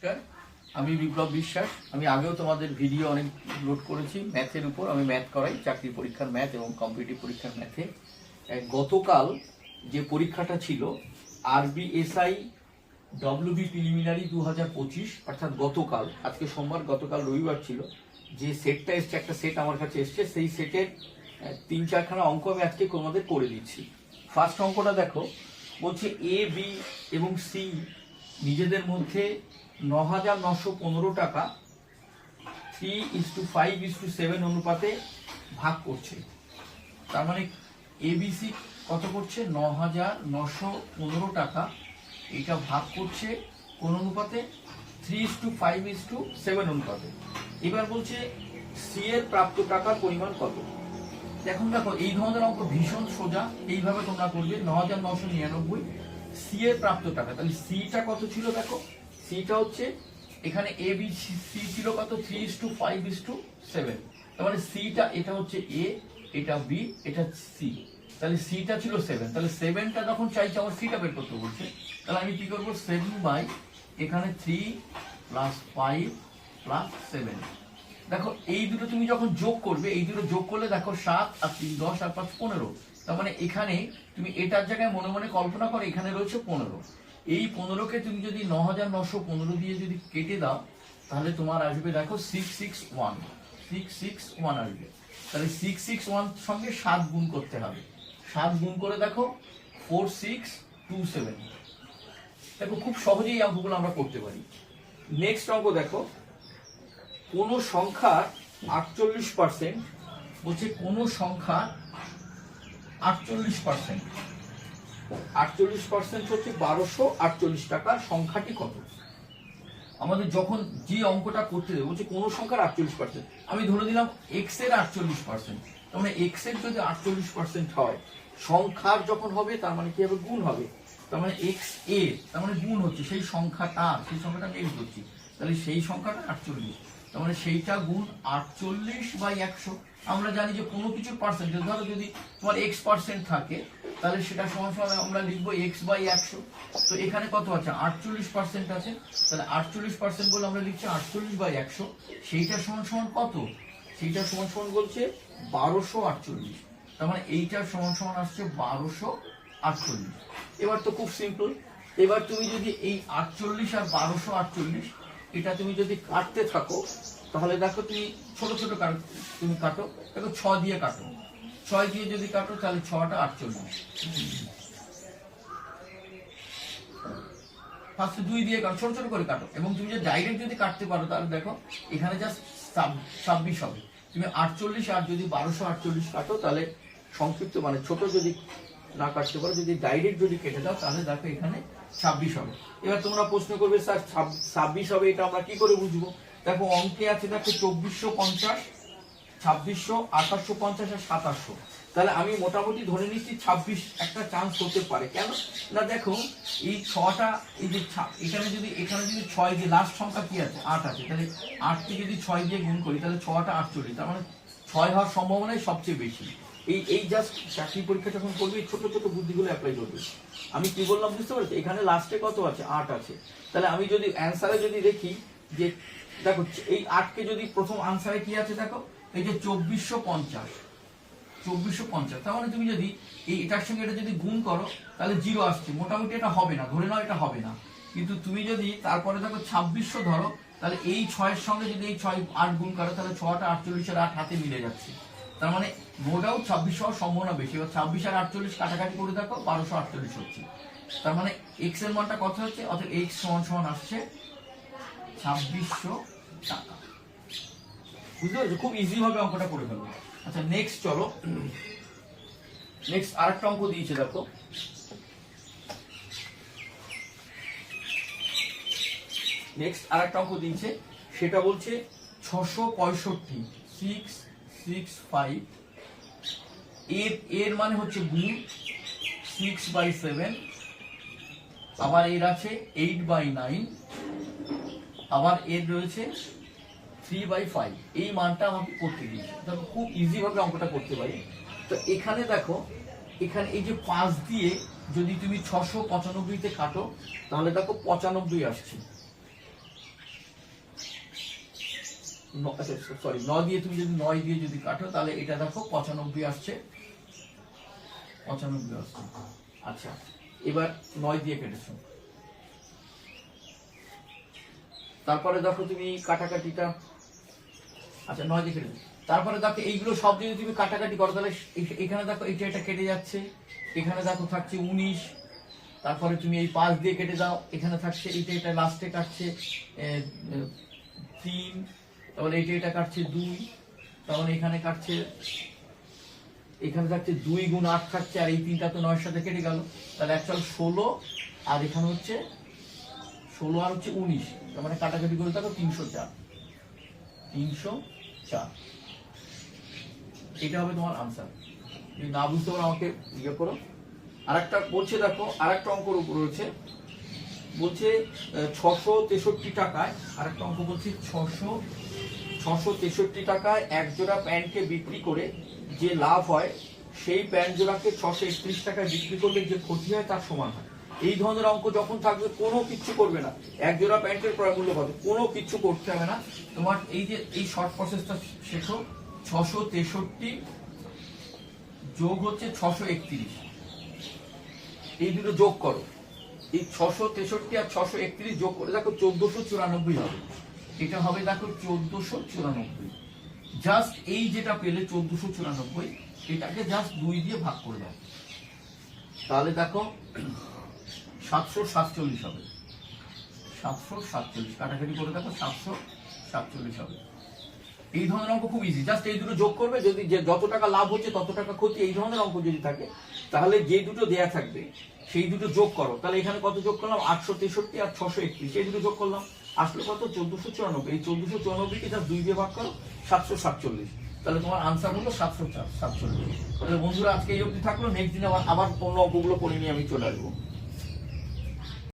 নমস্কার, আমি বিপ্লব বিশ্বাস। আমি আগেও তোমাদের ভিডিও অনেক লোড করেছি ম্যাথের উপর। আমি ম্যাথ করাই, চাকরি পরীক্ষার ম্যাথ এবং কম্পিটিটিভ পরীক্ষার ম্যাথে। গতকাল যে পরীক্ষাটা ছিল RBSI WB প্রিলিমিনারি 2025, অর্থাৎ গতকাল, আজকে সোমবার, গতকাল রবিবার ছিল, যে সেটটা এসছে, একটা সেট আমার কাছে এসছে, সেই সেটের 3-4খানা অঙ্ক আমি আজকে তোমাদের করে দিচ্ছি। ফার্স্ট অঙ্কটা দেখো, বলছে A, B এবং C নিজেদের মধ্যে 9,915 টাকা 3:5:7 অনুপাতে ভাগ করছে। তার মানে ABC কত করছে? 9,915 টাকা এটা ভাগ করছে কোন অনুপাতে? 3:5:7 অনুপাতে। এবার বলছে C এর প্রাপ্ত টাকার পরিমাণ কত। এখন দেখো, এই ধরনের অঙ্ক ভীষণ সোজা, এইভাবে তোমরা করবে। 9,999 C এর প্রাপ্ত টাকা, তাহলে সিটা কত ছিল? দেখো, সিটা হচ্ছে এখানে এ বি সি ছিল কত? 3:5:7। তার মানে সিটা, এটা হচ্ছে এ, এটা বি, এটা সি, তাহলে সিটা ছিল 7। তাহলে 7টা যখন চাইছে আমার সিটা বের করতে বলছে, তাহলে আমি কি করবো? 7 এখানে 3 + 5 + 7। দেখো, এই দুটো তুমি যখন যোগ করবে, এই দুটো যোগ করলে দেখো 7 আর 3 10 আর 5 15। তার মানে এখানে তুমি এটার জায়গায় মনে মনে কল্পনা করো, এখানে রয়েছে 15। এই 15কে তুমি যদি 9,915 দিয়ে যদি কেটে দাও, তাহলে তোমার আসবে দেখো 661 আসবে। তাহলে 661 সঙ্গে 7 গুণ করতে হবে। 7 গুণ করে দেখো 4627। দেখো, খুব সহজেই এই অঙ্কগুলো আমরা করতে পারি। নেক্সট অঙ্ক দেখো, কোন সংখ্যার 48%, বলছে কোন সংখ্যার 48%, 48% হচ্ছে 1248 টাকার সংখ্যাটি কত। আমাদের যখন যে অঙ্কটা করতে দেবে, বলছে কোন সংখ্যার 48%, আমি ধরে দিলাম এক্স এর 48%। তার মানে এক্স এর যদি 48% হয়, সংখ্যার যখন হবে, তার মানে কি হবে? গুণ হবে। তার মানে এক্স এ, তার মানে গুণ হচ্ছে সেই সংখ্যাটা, সেই সংখ্যাটা নেক্সট করছি, তাহলে সেই সংখ্যাটা 48। তার মানে সেইটা গুণ 48/100। আমরা জানি যে কোনো কিছুর পার্সেন্টেজ, ধরো যদি তোমার x% থাকে, তাহলে সেটা সমান সমান আমরা লিখবো x/100। তো এখানে কত আছে? 48% আছে, তাহলে 48% বলে আমরা লিখছি 48/100। সেইটা সমান সমান কত? সেইটা সমান সমান বলছে 1248। তার মানে এইটার সমান সমান আসছে 1248। এবার তো খুব সিম্পল। এবার তুমি যদি এই 48 আর 1248 এটা তুমি যদি কাটতে থাকো, তাহলে দেখো তুমি ছোট ছোট তুমি কাটো। দেখো 6 দিয়ে কাটো, 6 দিয়ে যদি কাটো, তাহলে 6টা 48। ফার্স্টে 2 দিয়ে কাটো, ছোট ছোট করে কাটো। এবং তুমি যে ডাইরেক্ট যদি কাটতে পারো, তাহলে দেখো এখানে জাস্ট 26 হবে। তুমি 48 আর যদি 1248 কাটো, তাহলে সংক্ষিপ্ত মানে ছোট যদি না কাটতে পারো, যদি ডাইরেক্ট যদি কেটে দাও, তাহলে দেখো এখানে 26 হবে। এবার তোমরা প্রশ্ন করবে, স্যার 26 হবে, এটা আমরা কি করে বুঝবো? দেখো, অঙ্কে আছে দেখো 2450, 2600, 2850 আর 2700। তাহলে আমি মোটামুটি ধরে নিচ্ছি 26 একটা চান্স হতে পারে। কেন না, দেখো এই 6টা, এই যে এখানে যদি 6 দিয়ে লাস্ট সংখ্যা কি আছে? 8 আছে, তাহলে 8 কে যদি 6 দিয়ে গুণ করি, তাহলে 6টা 48। তার মানে 6 হওয়ার সম্ভাবনাই সবচেয়ে বেশি। এই জাস্ট চাকরি পরীক্ষা যখন করবে, ছোট ছোট বুদ্ধিগুলো অ্যাপ্লাই করবে। আমি কি বললাম বুঝতে পারছি? এখানে লাস্টে কত আছে? 8 আছে। তাহলে আমি যদি অ্যান্সারে যদি দেখি যে, দেখো এই 8কে যদি প্রথম আনসারে কি আছে, দেখো এই যে 2450। তার মানে তুমি যদি এটার সঙ্গে এটা যদি গুণ করো, তাহলে 0 আসছে। মোটামুটি এটা হবে না, ধরে নাও এটা হবে না। কিন্তু তুমি যদি তারপরে দেখো 2600 ধরো, তাহলে এই 6 এর সঙ্গে যদি এই 6 8 গুণ করো, তাহলে 6টা 48 আর 8 হাতে মিলে যাচ্ছে। তার মানে নো ডাউট 26 হওয়ার সম্ভাবনা বেশি। এবার 26 আর 48 কাটাকাটি করে দেখো, 1248 হচ্ছে। তার মানে এক্স এর মানটা কত হচ্ছে? অর্থাৎ এক্স সমান সমান আসছে 2600 টাকা। বুঝতে পারছো? খুব ইজি ভাবে অঙ্কটা করে ফেলবো। আচ্ছা, নেক্সট চলো। নেক্সট আরেকটা অঙ্ক দিয়েছে, দেখো নেক্সট আরেকটা অঙ্ক দিয়েছে, সেটা বলছে 665 665 এর মানে হচ্ছে গুণ 6/7, আবার এর আছে 8/9, আবার এর রয়েছে 3/5। এই মানটা আমাকে করতে দিয়েছে। দেখো, খুব ইজি ভাবে অঙ্কটা করতে পারি। তো এখানে দেখো, এখানে এই যে 5 দিয়ে যদি তুমি 695 তে কাটো, তাহলে দেখো 95 আসছে। সরি 9 দিয়ে তুমি যদি 9 দিয়ে যদি কাটো তাহলে এটা দেখো 95 আসছে, 95 আসছে। আচ্ছা এবার 9 দিয়ে কেটেছো, তারপরে দেখো তুমি কাটাকাটিটা, আচ্ছা 9 দিয়ে কেটেছো, তারপরে দেখো এইগুলো সব যদি তুমি কাটাকাটি করো তাহলে এখানে দেখো এটা কেটে যাচ্ছে, এখানে দেখো থাকছে 19, তারপরে তুমি এই 5 দিয়ে কেটে দাও, এখানে থাকছে এটা লাস্টে কাটছে 3, তাহলে এটা কাটছে 2, তাহলে এখানে কাটছে, এখানে থাকছে 2 গুণ 8 থাকছে, আর এই 3টা তো 9 এর সাথে কেটে গেল, তাহলে অ্যাকচুয়াল 16, আর এখানে হচ্ছে 16 আর হচ্ছে 19, তার মানে কাটাকাটি করে দেখো 304, 304 এটা হবে তোমার আনসার। যদি না বুঝতে পারো আমাকে ইয়ে করো। আরেকটা বলছে দেখো, আরেকটা অঙ্কের উপর রয়েছে, বলছে 663 টাকায়, আরেকটা অঙ্ক বলছে 663 টাকায় এক জোড়া প্যান্টকে বিক্রি করে যে লাভ হয় সেই প্যান্ট জোড়াকে 631 টাকায় বিক্রি করলে যে ক্ষতি হয় তার সমান হয়। এই ধরনের অঙ্ক যখন থাকবে কোনো কিচ্ছু করবে না, এক জোড়া প্যান্টের ক্রয় মূল্য কত, কোনো কিচ্ছু করতে হবে না তোমার। এই যে এই শর্ট প্রসেসটা শেখো, 663 যোগ হচ্ছে 631, এই দুটো যোগ করো, এই 663 আর 631 যোগ করে দেখো 1494 হবে, এটা হবে দেখো 1494। জাস্ট এই যেটা পেলে 1494, এটাকে জাস্ট 2 দিয়ে ভাগ করে দাও, তাহলে দেখো 747 হবে, 747 কাটাকাটি করে দেখো 747 হবে। এই ধরনের অঙ্ক খুব ইজি, জাস্ট এই দুটো যোগ করবে, যদি যে যত টাকা লাভ হচ্ছে তত টাকা ক্ষতি, এই ধরনের অঙ্ক যদি থাকে তাহলে যে দুটো দেয়া থাকবে সেই দুটো যোগ করো, তাহলে এখানে কত যোগ করলাম, 863 আর 631, এই দুটো যোগ করলাম, আসলে কত 1494, এই 1494 কে জাস্ট 2 দিয়ে ভাগ করো 747, তাহলে তোমার আনসার হলো 747। তাহলে বন্ধুরা আজকে এই অবধি থাকলো, নেক্সট দিন আবার অন্য অঙ্কগুলো করে নিয়ে আমি চলে আসবো।